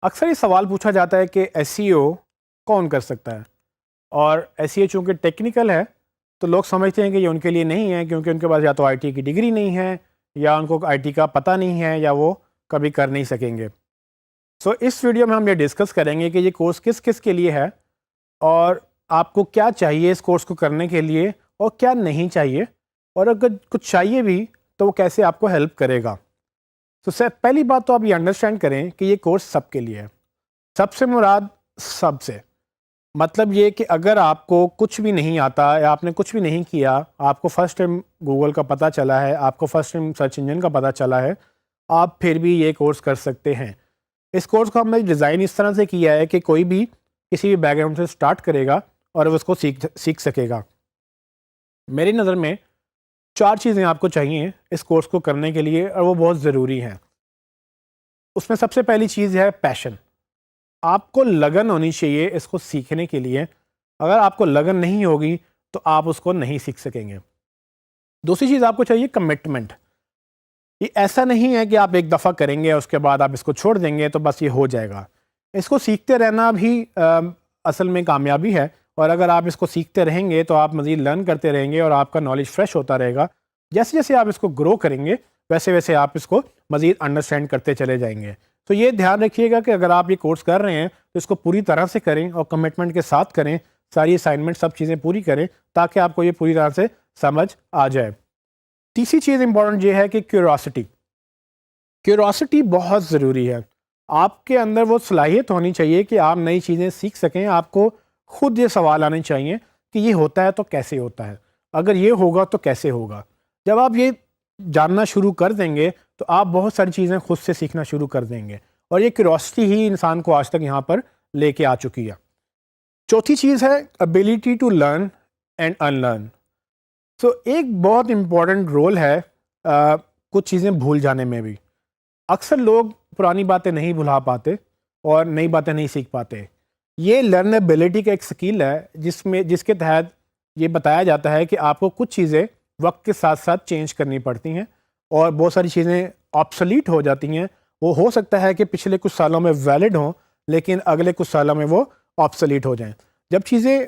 اکثر یہ سوال پوچھا جاتا ہے کہ ایس سی او کون کر سکتا ہے، اور ایس سی او چونکہ ٹیکنیکل ہے تو لوگ سمجھتے ہیں کہ یہ ان کے لیے نہیں ہے، کیونکہ ان کے پاس یا تو آئی ٹی کی ڈگری نہیں ہے یا ان کو آئی ٹی کا پتہ نہیں ہے یا وہ کبھی کر نہیں سکیں گے۔ سو اس ویڈیو میں ہم یہ ڈسکس کریں گے کہ یہ کورس کس کس کے لیے ہے، اور آپ کو کیا چاہیے اس کورس کو کرنے کے لیے اور کیا نہیں چاہیے، اور اگر کچھ چاہیے بھی تو وہ کیسے آپ کو ہیلپ کرے گا۔ تو پہلی بات تو آپ یہ انڈرسٹینڈ کریں کہ یہ کورس سب کے لیے ہے۔ سب سے مراد سب سے مطلب یہ کہ اگر آپ کو کچھ بھی نہیں آتا یا آپ نے کچھ بھی نہیں کیا، آپ کو فرسٹ ٹائم گوگل کا پتہ چلا ہے، آپ کو فرسٹ ٹائم سرچ انجن کا پتہ چلا ہے، آپ پھر بھی یہ کورس کر سکتے ہیں۔ اس کورس کو ہم نے ڈیزائن اس طرح سے کیا ہے کہ کوئی بھی کسی بھی بیک گراؤنڈ سے سٹارٹ کرے گا اور وہ اس کو سیکھ سکے گا۔ میری نظر میں 4 چیزیں آپ کو چاہیے اس کورس کو کرنے کے لیے، اور وہ بہت ضروری ہیں۔ اس میں سب سے پہلی چیز ہے پیشن۔ آپ کو لگن ہونی چاہیے اس کو سیکھنے کے لیے۔ اگر آپ کو لگن نہیں ہوگی تو آپ اس کو نہیں سیکھ سکیں گے۔ دوسری چیز آپ کو چاہیے کمٹمنٹ۔ یہ ایسا نہیں ہے کہ آپ ایک دفعہ کریں گے اس کے بعد آپ اس کو چھوڑ دیں گے تو بس یہ ہو جائے گا۔ اس کو سیکھتے رہنا بھی اصل میں کامیابی ہے، اور اگر آپ اس کو سیکھتے رہیں گے تو آپ مزید لرن کرتے رہیں گے اور آپ کا نالج فریش ہوتا رہے گا۔ جیسے جیسے آپ اس کو گرو کریں گے ویسے ویسے آپ اس کو مزید انڈرسٹینڈ کرتے چلے جائیں گے۔ تو یہ دھیان رکھیے گا کہ اگر آپ یہ کورس کر رہے ہیں تو اس کو پوری طرح سے کریں اور کمٹمنٹ کے ساتھ کریں، ساری اسائنمنٹ سب چیزیں پوری کریں تاکہ آپ کو یہ پوری طرح سے سمجھ آ جائے۔ تیسری چیز امپورٹنٹ یہ ہے کہ کیوریاسٹی بہت ضروری ہے۔ آپ کے اندر وہ صلاحیت ہونی چاہیے کہ آپ نئی چیزیں سیکھ سکیں۔ آپ کو خود یہ سوال آنے چاہیے کہ یہ ہوتا ہے تو کیسے ہوتا ہے، اگر یہ ہوگا تو کیسے ہوگا۔ جب آپ یہ جاننا شروع کر دیں گے تو آپ بہت ساری چیزیں خود سے سیکھنا شروع کر دیں گے، اور یہ کیوریاسٹی ہی انسان کو آج تک یہاں پر لے کے آ چکی ہے۔ چوتھی چیز ہے ability to learn and unlearn. So ایک بہت امپورٹنٹ رول ہے کچھ چیزیں بھول جانے میں بھی۔ اکثر لوگ پرانی باتیں نہیں بھلا پاتے اور نئی باتیں نہیں سیکھ پاتے۔ یہ لرنیبلٹی کا ایک سکل ہے جس کے تحت یہ بتایا جاتا ہے کہ آپ کو کچھ چیزیں وقت کے ساتھ ساتھ چینج کرنی پڑتی ہیں، اور بہت ساری چیزیں آبسلیٹ ہو جاتی ہیں۔ وہ ہو سکتا ہے کہ پچھلے کچھ سالوں میں ویلڈ ہوں لیکن اگلے کچھ سالوں میں وہ آبسلیٹ ہو جائیں۔ جب چیزیں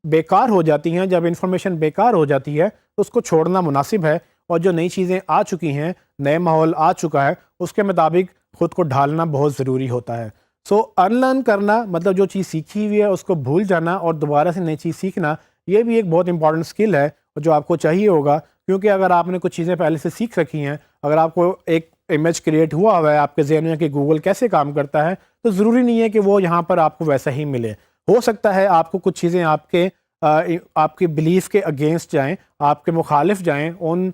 بیکار ہو جاتی ہیں، جب انفارمیشن بیکار ہو جاتی ہے تو اس کو چھوڑنا مناسب ہے، اور جو نئی چیزیں آ چکی ہیں، نئے ماحول آ چکا ہے، اس کے مطابق خود کو ڈھالنا بہت ضروری ہوتا ہے۔ سو ان لرن کرنا مطلب جو چیز سیکھی ہوئی ہے اس کو بھول جانا اور دوبارہ سے نئی چیز سیکھنا، یہ بھی ایک بہت امپورٹنٹ اسکل ہے جو آپ کو چاہیے ہوگا، کیونکہ اگر آپ نے کچھ چیزیں پہلے سے سیکھ رکھی ہیں، اگر آپ کو ایک امیج کریٹ ہوا ہے آپ کے ذہن میں کہ گوگل کیسے کام کرتا ہے، تو ضروری نہیں ہے کہ وہ یہاں پر آپ کو ویسا ہی ملے۔ ہو سکتا ہے آپ کو کچھ چیزیں آپ کے بلیف کے اگینسٹ جائیں، آپ کے مخالف جائیں ان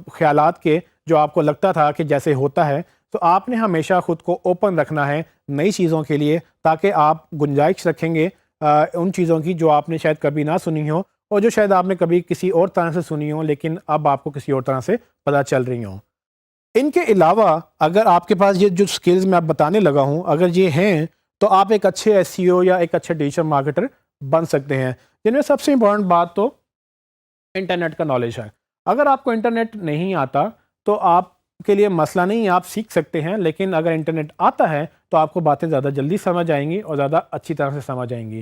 خیالات کے جو آپ کو لگتا تھا کہ جیسے ہوتا ہے۔ تو آپ نے ہمیشہ خود کو اوپن رکھنا ہے نئی چیزوں کے لیے، تاکہ آپ گنجائش رکھیں گے ان چیزوں کی جو آپ نے شاید کبھی نہ سنی ہو، اور جو شاید آپ نے کبھی کسی اور طرح سے سنی ہو لیکن اب آپ کو کسی اور طرح سے پتہ چل رہی ہوں۔ ان کے علاوہ اگر آپ کے پاس یہ جو سکلز میں آپ بتانے لگا ہوں اگر یہ ہیں تو آپ ایک اچھے ایس سی او یا ایک اچھے ڈیجیٹل مارکیٹر بن سکتے ہیں، جن میں سب سے امپورٹنٹ بات تو انٹرنیٹ کا نالج ہے۔ اگر آپ کو انٹرنیٹ نہیں آتا تو آپ کے لیے مسئلہ نہیں، آپ سیکھ سکتے ہیں، لیکن اگر انٹرنیٹ آتا ہے تو آپ کو باتیں زیادہ جلدی سمجھ آئیں گی اور زیادہ اچھی طرح سے سمجھ آئیں گی۔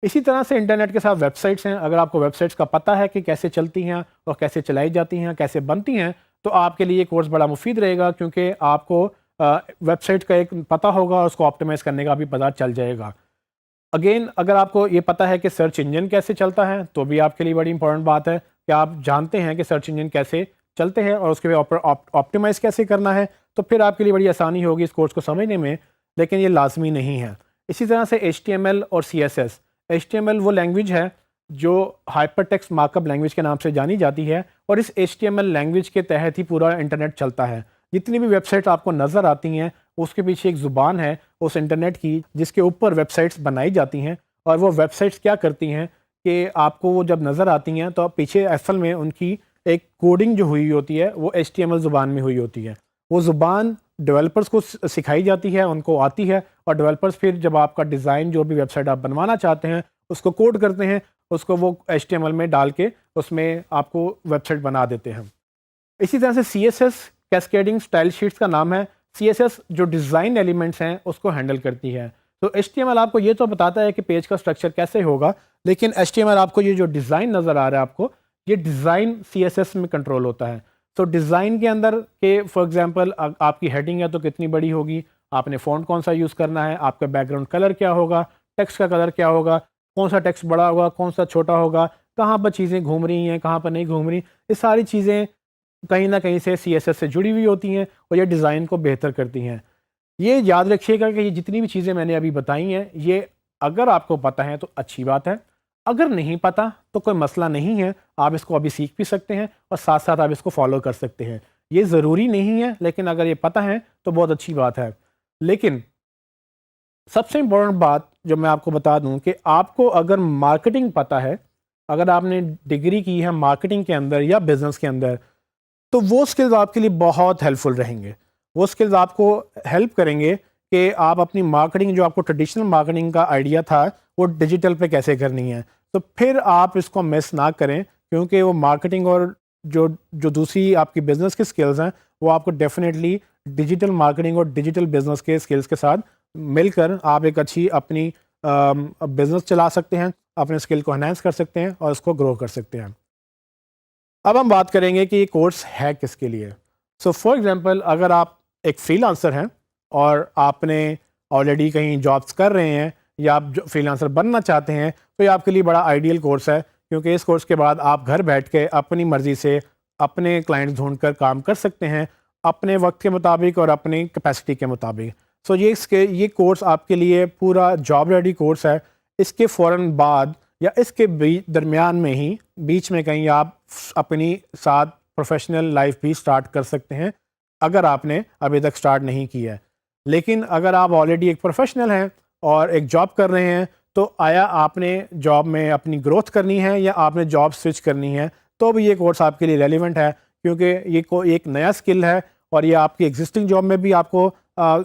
اسی طرح سے انٹرنیٹ کے ساتھ ویب سائٹس ہیں۔ اگر آپ کو ویب سائٹس کا پتہ ہے کہ کیسے چلتی ہیں اور کیسے چلائی جاتی ہیں، کیسے بنتی ہیں، تو آپ کے لیے یہ کورس بڑا مفید رہے گا، کیونکہ آپ کو ویب سائٹ کا ایک پتہ ہوگا اور اس کو آپٹیمائز کرنے کا بھی پتہ چل جائے گا۔ اگین اگر آپ کو یہ پتہ ہے کہ سرچ انجن کیسے چلتا ہے تو بھی آپ کے لیے بڑی امپورٹنٹ بات ہے کہ آپ جانتے ہیں کہ سرچ انجن کیسے چلتے ہیں اور اس کے آپٹیمائز کیسے کرنا ہے، تو پھر آپ کے لیے بڑی آسانی ہوگی اس کورس کو سمجھنے میں، لیکن یہ لازمی نہیں ہے۔ اسی طرح سے HTML اور CSS۔ HTML وہ لینگویج ہے جو hyper text mark up language کے نام سے جانی جاتی ہے، اور اس HTML لینگویج کے تحت ہی پورا انٹرنیٹ چلتا ہے۔ جتنی بھی ویب سائٹ آپ کو نظر آتی ہیں اس کے پیچھے ایک زبان ہے اس انٹرنیٹ کی جس کے اوپر ویب سائٹس بنائی جاتی ہیں، اور وہ ویب سائٹس کیا کرتی ہیں کہ آپ کو وہ جب نظر آتی ہیں تو پیچھے اصل میں ان کی ایک کوڈنگ جو ہوئی ہوتی ہے وہ HTML زبان میں ہوئی ہوتی ہے۔ وہ زبان ڈیولپرز کو سکھائی جاتی ہے، ان کو آتی ہے، اور ڈیولپرز پھر جب آپ کا ڈیزائن جو بھی ویب سائٹ آپ بنوانا چاہتے ہیں اس کو کوڈ کرتے ہیں، اس کو وہ HTML میں ڈال کے اس میں آپ کو ویب سائٹ بنا دیتے ہیں۔ اسی طرح سے CSS کیسکیڈنگ اسٹائل شیٹس کا نام ہے۔ CSS جو ڈیزائن ایلیمنٹس ہیں اس کو ہینڈل کرتی ہے. تو HTML آپ کو یہ تو بتاتا ہے کہ پیج کا اسٹرکچر کیسے ہوگا, لیکن HTML آپ کو یہ جو ڈیزائن نظر آ رہا ہے آپ کو, یہ ڈیزائن CSS میں کنٹرول ہوتا ہے. تو ڈیزائن کے اندر کہ فار ایگزامپل آپ کی ہیڈنگ ہے تو کتنی بڑی ہوگی, آپ نے فونٹ کون سا یوز کرنا ہے, آپ کا بیک گراؤنڈ کلر کیا ہوگا, ٹیکسٹ کا کلر کیا ہوگا, کون سا ٹیکسٹ بڑا ہوگا, کون سا چھوٹا ہوگا, کہاں پر چیزیں گھوم رہی ہیں, کہاں پر نہیں گھوم رہی, یہ ساری چیزیں کہیں نہ کہیں سے CSS سے جڑی ہوئی ہوتی ہیں اور یہ ڈیزائن کو بہتر کرتی ہیں. یہ یاد رکھیے گا کہ یہ جتنی بھی چیزیں میں نے ابھی بتائی ہیں, یہ اگر آپ کو پتہ ہے تو اچھی بات ہے, اگر نہیں پتہ تو کوئی مسئلہ نہیں ہے, آپ اس کو ابھی سیکھ بھی سکتے ہیں اور ساتھ ساتھ آپ اس کو فالو کر سکتے ہیں. یہ ضروری نہیں ہے, لیکن اگر یہ پتہ ہے تو بہت اچھی بات ہے. لیکن سب سے امپورٹنٹ بات جو میں آپ کو بتا دوں کہ آپ کو اگر مارکیٹنگ پتہ ہے, اگر آپ نے ڈگری کی ہے مارکیٹنگ کے اندر یا بزنس کے اندر, تو وہ سکلز آپ کے لیے بہت ہیلپ فل رہیں گے. وہ سکلز آپ کو ہیلپ کریں گے کہ آپ اپنی مارکیٹنگ, جو آپ کو ٹریڈیشنل مارکیٹنگ کا آئیڈیا تھا, وہ ڈیجیٹل پہ کیسے کرنی ہے. تو پھر آپ اس کو مس نہ کریں, کیونکہ وہ مارکیٹنگ اور جو دوسری آپ کی بزنس کی سکلز ہیں وہ آپ کو ڈیفینیٹلی ڈیجیٹل مارکیٹنگ اور ڈیجیٹل بزنس کے سکلز کے ساتھ مل کر آپ ایک اچھی اپنی بزنس چلا سکتے ہیں, اپنے اسکل کو انہینس کر سکتے ہیں اور اس کو گرو کر سکتے ہیں. اب ہم بات کریں گے کہ یہ کورس ہے کس کے لیے. سو فار ایگزامپل اگر آپ ایک فری لانسر ہیں اور آپ نے آلریڈی کہیں جابس کر رہے ہیں یا آپ فری لانسر بننا چاہتے ہیں, تو یہ آپ کے لیے بڑا آئیڈیل کورس ہے, کیونکہ اس کورس کے بعد آپ گھر بیٹھ کے اپنی مرضی سے اپنے کلائنٹس ڈھونڈ کر کام کر سکتے ہیں اپنے وقت کے مطابق اور اپنی کیپیسٹی کے مطابق. سو یہ کورس آپ کے لیے پورا جاب ریڈی کورس ہے. اس کے فوراً بعد یا اس کے درمیان میں ہی بیچ میں کہیں آپ اپنی ساتھ پروفیشنل لائف بھی سٹارٹ کر سکتے ہیں اگر آپ نے ابھی تک سٹارٹ نہیں کیا ہے. لیکن اگر آپ آلریڈی ایک پروفیشنل ہیں اور ایک جاب کر رہے ہیں, تو آیا آپ نے جاب میں اپنی گروتھ کرنی ہے یا آپ نے جاب سوئچ کرنی ہے, تو بھی یہ کورس آپ کے لیے ریلیونٹ ہے, کیونکہ یہ ایک نیا سکل ہے اور یہ آپ کی ایگزسٹنگ جاب میں بھی آپ کو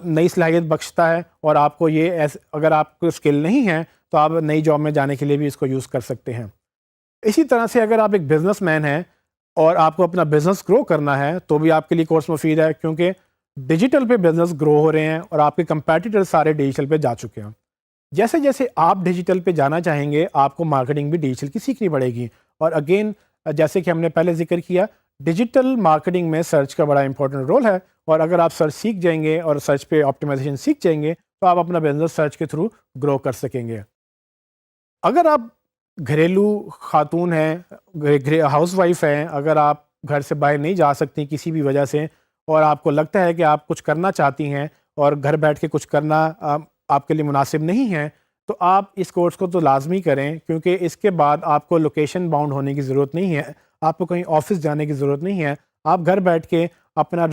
نئی صلاحیت بخشتا ہے, اور آپ کو یہ اگر آپ کو اسکل نہیں ہے تو آپ نئی جاب میں جانے کے لیے بھی اس کو یوز کر سکتے ہیں. اسی طرح سے اگر آپ ایک بزنس مین ہیں اور آپ کو اپنا بزنس گرو کرنا ہے تو بھی آپ کے لیے کورس مفید ہے, کیونکہ ڈیجیٹل پہ بزنس گرو ہو رہے ہیں اور آپ کے کمپیٹیٹر سارے ڈیجیٹل پہ جا چکے ہیں. جیسے جیسے آپ ڈیجیٹل پہ جانا چاہیں گے آپ کو مارکیٹنگ بھی ڈیجیٹل کی سیکھنی پڑے گی. اور اگین جیسے کہ ہم نے پہلے ذکر کیا, ڈیجیٹل مارکیٹنگ میں سرچ کا بڑا امپورٹنٹ رول ہے, اور اگر آپ سرچ سیکھ جائیں گے اور سرچ پہ آپٹیمائزیشن سیکھ جائیں گے تو آپ اپنا بزنس سرچ کے تھرو گرو کر سکیں گے. اگر آپ گھریلو خاتون ہیں, ہاؤس وائف ہیں, اگر آپ گھر سے باہر نہیں جا سکتی کسی بھی وجہ سے اور آپ کو لگتا ہے کہ آپ کچھ کرنا چاہتی ہیں اور گھر بیٹھ کے کچھ کرنا آپ کے لیے مناسب نہیں ہے, تو آپ اس کورس کو تو لازمی کریں, کیونکہ اس کے بعد آپ کو لوکیشن باؤنڈ ہونے کی ضرورت نہیں ہے, آپ کو کہیں آفس جانے کی ضرورت نہیں ہے, آپ گھر بیٹھ کے اپنا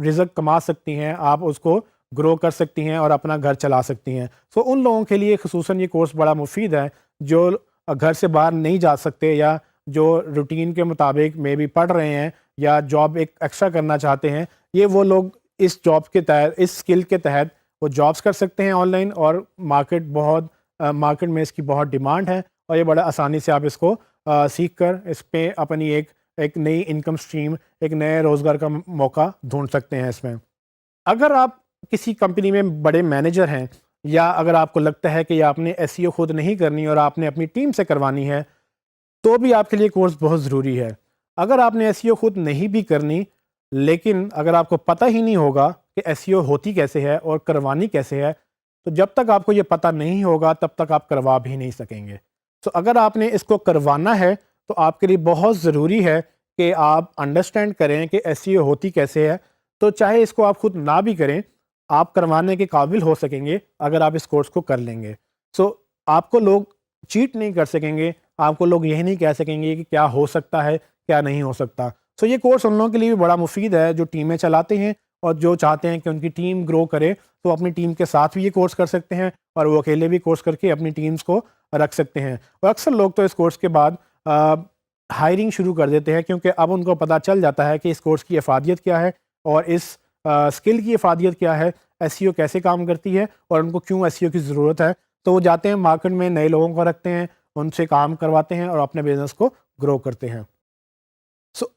رزق کما سکتی ہیں, آپ اس کو گرو کر سکتی ہیں اور اپنا گھر چلا سکتی ہیں. سو ان لوگوں کے لیے خصوصاً یہ کورس بڑا مفید ہے جو گھر سے باہر نہیں جا سکتے یا جو روٹین کے مطابق میں بھی پڑھ رہے ہیں یا جاب ایک ایکسٹرا کرنا چاہتے ہیں. یہ وہ لوگ اس جاب کے تحت, اس اسکل کے تحت وہ جابس کر سکتے ہیں آن لائن, اور مارکیٹ میں اس کی بہت ڈیمانڈ ہے, اور یہ بڑا آسانی سے آپ اس کو سیکھ کر اس پہ اپنی ایک نئی انکم سٹریم, ایک نئے روزگار کا موقع ڈھونڈ سکتے ہیں اس میں. اگر آپ کسی کمپنی میں بڑے مینیجر ہیں یا اگر آپ کو لگتا ہے کہ آپ نے SEO خود نہیں کرنی اور آپ نے اپنی ٹیم سے کروانی ہے, تو بھی آپ کے لیے کورس بہت ضروری ہے. اگر آپ نے SEO خود نہیں بھی کرنی, لیکن اگر آپ کو پتہ ہی نہیں ہوگا کہ SEO ہوتی کیسے ہے اور کروانی کیسے ہے, تو جب تک آپ کو یہ پتہ نہیں ہوگا تب تک آپ کروا بھی نہیں سکیں گے. تو اگر آپ نے اس کو کروانا ہے تو آپ کے لیے بہت ضروری ہے کہ آپ انڈرسٹینڈ کریں کہ SEO ہوتی کیسے ہے. تو چاہے اس کو آپ خود نہ بھی کریں, آپ کروانے کے قابل ہو سکیں گے اگر آپ اس کورس کو کر لیں گے. سو آپ کو لوگ چیٹ نہیں کر سکیں گے, آپ کو لوگ یہ نہیں کہہ سکیں گے کہ کیا ہو سکتا ہے کیا نہیں ہو سکتا. سو یہ کورس ان لوگوں کے لیے بھی بڑا مفید ہے جو ٹیمیں چلاتے ہیں اور جو چاہتے ہیں کہ ان کی ٹیم گرو کرے, تو اپنی ٹیم کے ساتھ بھی یہ کورس کر سکتے ہیں اور وہ اکیلے بھی کورس کر کے اپنی ٹیمز کو رکھ سکتے ہیں. اور اکثر لوگ تو اس کورس کے بعد ہائرنگ شروع کر دیتے ہیں, کیونکہ اب ان کو پتہ چل جاتا ہے کہ اس کورس کی افادیت کیا ہے اور اس اسکل کی افادیت کیا ہے, SEO کیسے کام کرتی ہے اور ان کو کیوں SEO کی ضرورت ہے. تو وہ جاتے ہیں مارکیٹ میں نئے لوگوں کو رکھتے ہیں, ان سے کام کرواتے ہیں اور اپنے بزنس کو گرو کرتے ہیں.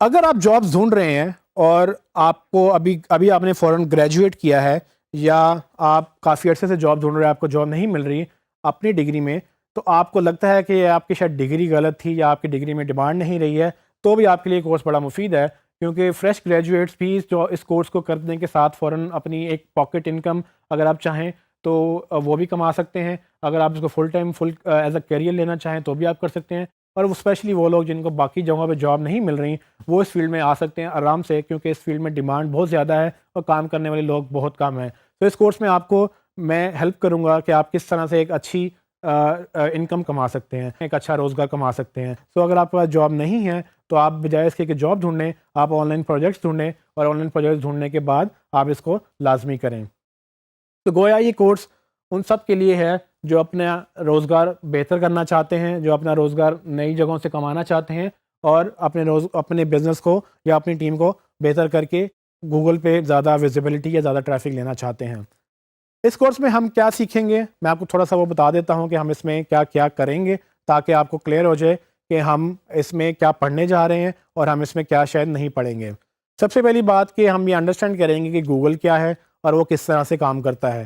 اگر آپ جابس ڈھونڈ رہے ہیں اور آپ کو ابھی آپ نے فوراً گریجویٹ کیا ہے یا آپ کافی عرصے سے جاب ڈھونڈ رہے ہیں، آپ کو جاب نہیں مل رہی اپنی ڈگری میں، تو آپ کو لگتا ہے کہ آپ کی شاید ڈگری غلط تھی یا آپ کی ڈگری میں ڈیمانڈ نہیں رہی ہے، تو بھی آپ کے لیے کورس بڑا مفید ہے، کیونکہ فریش گریجویٹس بھی جو اس کورس کو کرنے کے ساتھ فوراً اپنی ایک پاکٹ انکم اگر آپ چاہیں تو وہ بھی کما سکتے ہیں. اگر آپ اس کو full time as a career لینا چاہیں تو بھی آپ کر سکتے ہیں. اور اسپیشلی وہ لوگ جن کو باقی جگہوں پہ جاب نہیں مل رہی، وہ اس فیلڈ میں آ سکتے ہیں آرام سے، کیونکہ اس فیلڈ میں ڈیمانڈ بہت زیادہ ہے اور کام کرنے والے لوگ بہت کم ہیں. تو اس کورس میں آپ کو میں ہیلپ کروں گا کہ آپ کس طرح سے ایک اچھی انکم کما سکتے ہیں، ایک اچھا روزگار کما سکتے ہیں. اگر آپ کے پاس جاب نہیں ہے تو آپ بجائے اس کے کہ جاب ڈھونڈیں، آپ آن لائن پروجیکٹس ڈھونڈیں، اور آن لائن پروجیکٹس ڈھونڈنے کے بعد آپ اس کو لازمی کریں. تو گویا یہ کورس ان سب کے لیے ہے جو اپنا روزگار بہتر کرنا چاہتے ہیں، جو اپنا روزگار نئی جگہوں سے کمانا چاہتے ہیں، اور اپنے بزنس کو یا اپنی ٹیم کو بہتر کر کے گوگل پہ زیادہ ویزیبلٹی یا زیادہ ٹریفک لینا چاہتے ہیں. اس کورس میں ہم کیا سیکھیں گے، میں آپ کو تھوڑا سا وہ بتا دیتا ہوں کہ ہم اس میں کیا کیا کریں گے، تاکہ آپ کو کلیئر ہو جائے کہ ہم اس میں کیا پڑھنے جا رہے ہیں اور ہم اس میں کیا شاید نہیں پڑھیں گے. سب سے پہلی بات کہ ہم یہ انڈرسٹینڈ کریں گے کہ گوگل کیا ہے اور وہ کس طرح سے کام کرتا ہے.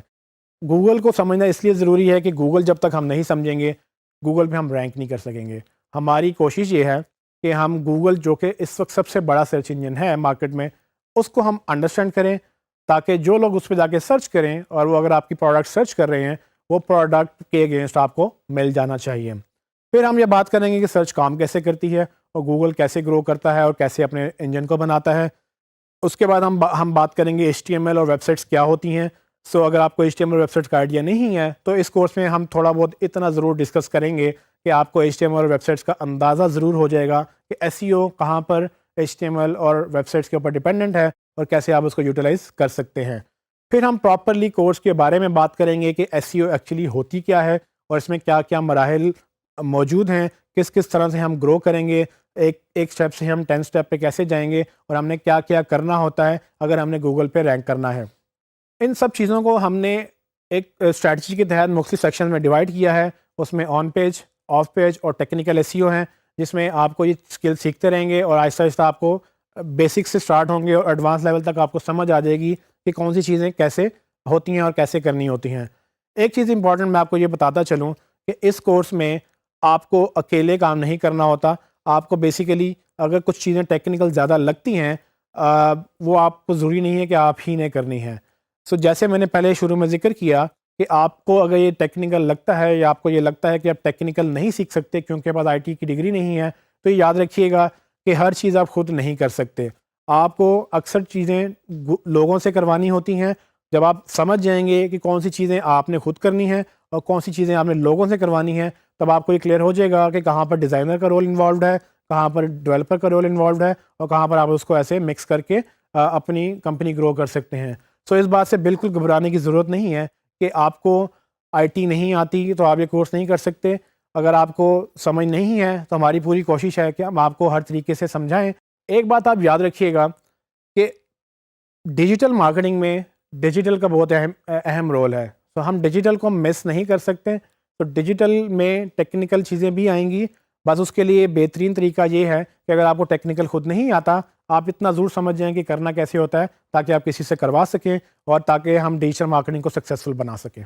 گوگل کو سمجھنا اس لیے ضروری ہے کہ گوگل جب تک ہم نہیں سمجھیں گے، گوگل پہ ہم رینک نہیں کر سکیں گے. ہماری کوشش یہ ہے کہ ہم گوگل، جو کہ اس وقت سب سے بڑا سرچ انجن ہے مارکیٹ میں، اس کو ہم انڈرسٹینڈ کریں، تاکہ جو لوگ اس پہ جا کے سرچ کریں اور وہ اگر آپ کی پروڈکٹ سرچ کر رہے ہیں، وہ پروڈکٹ کے اگینسٹ آپ کو مل جانا چاہیے. پھر ہم یہ بات کریں گے کہ سرچ کام کیسے کرتی ہے اور گوگل کیسے گرو کرتا ہے اور کیسے اپنے انجن کو بناتا ہے. اس کے بعد ہم بات کریں گے HTML اور ویب سائٹس کیا ہوتی ہیں. اگر آپ کو HTML اور ویب سائٹس کا آئیڈیا نہیں ہے تو اس کورس میں ہم تھوڑا بہت اتنا ضرور ڈسکس کریں گے کہ آپ کو HTML اور ویب سائٹس کا اندازہ ضرور ہو جائے گا کہ SEO کہاں پر HTML اور ویب سائٹس کے اوپر ڈیپینڈنٹ ہے اور کیسے آپ اس کو یوٹیلائز کر سکتے ہیں. پھر ہم پراپرلی کورس کے بارے میں بات کریں گے کہ SEO ایکچولی ہوتی کیا ہے اور اس میں کیا کیا مراحل موجود ہیں، کس طرح سے ہم گرو کریں گے، ایک سٹیپ سے ہم 10 سٹیپ پہ کیسے جائیں گے، اور ہم نے کیا کیا کرنا ہوتا ہے اگر ہم نے گوگل پہ رینک کرنا ہے. ان سب چیزوں کو ہم نے ایک اسٹریٹجی کے تحت مختلف سیکشن میں ڈیوائڈ کیا ہے. اس میں آن پیج، آف پیج اور ٹیکنیکل SEO ہیں، جس میں آپ کو یہ اسکل سیکھتے رہیں گے اور آہستہ آہستہ آپ کو بیسک سے سٹارٹ ہوں گے اور ایڈوانس لیول تک آپ کو سمجھ آ جائے گی کہ کون سی چیزیں کیسے ہوتی ہیں اور کیسے کرنی ہوتی ہیں. ایک چیز امپورٹنٹ میں آپ کو یہ بتاتا چلوں کہ اس کورس میں آپ کو اکیلے کام نہیں کرنا ہوتا. آپ کو بیسیکلی اگر کچھ چیزیں ٹیکنیکل زیادہ لگتی ہیں، وہ آپ کو ضروری نہیں ہے کہ آپ ہی نے کرنی ہے. جیسے میں نے پہلے شروع میں ذکر کیا کہ آپ کو اگر یہ ٹیکنیکل لگتا ہے یا آپ کو یہ لگتا ہے کہ آپ ٹیکنیکل نہیں سیکھ سکتے کیونکہ بعد IT کی ڈگری نہیں ہے، تو یہ یاد رکھیے گا کہ ہر چیز آپ خود نہیں کر سکتے. آپ کو اکثر چیزیں لوگوں سے کروانی ہوتی ہیں. جب آپ سمجھ جائیں گے کہ کون سی چیزیں آپ نے خود کرنی ہیں اور کون سی چیزیں آپ نے لوگوں سے کروانی ہیں، تب آپ کو یہ کلیئر ہو جائے گا کہ کہاں پر ڈیزائنر کا رول انوالوڈ ہے، کہاں پر ڈیولپر کا رول انوالوڈ ہے، اور کہاں پر آپ اس کو ایسے مکس کر کے اپنی کمپنی گرو کر سکتے ہیں. اس بات سے بالکل گھبرانے کی ضرورت نہیں ہے کہ آپ کو IT نہیں آتی تو آپ یہ کورس نہیں کر سکتے. اگر آپ کو سمجھ نہیں ہے تو ہماری پوری کوشش ہے کہ ہم آپ کو ہر طریقے سے سمجھائیں. ایک بات آپ یاد رکھیے گا کہ ڈیجیٹل مارکیٹنگ میں ڈیجیٹل کا بہت اہم رول ہے. ہم ڈیجیٹل کو مس نہیں کر سکتے. تو ڈیجیٹل میں ٹیکنیکل چیزیں بھی آئیں گی، بس اس کے لیے بہترین طریقہ یہ ہے کہ اگر آپ کو ٹیکنیکل خود نہیں آتا، آپ اتنا ضرور سمجھ جائیں کہ کرنا کیسے ہوتا ہے، تاکہ آپ کسی سے کروا سکیں اور تاکہ ہم ڈیجیٹل مارکیٹنگ کو سکسیزفل بنا سکیں.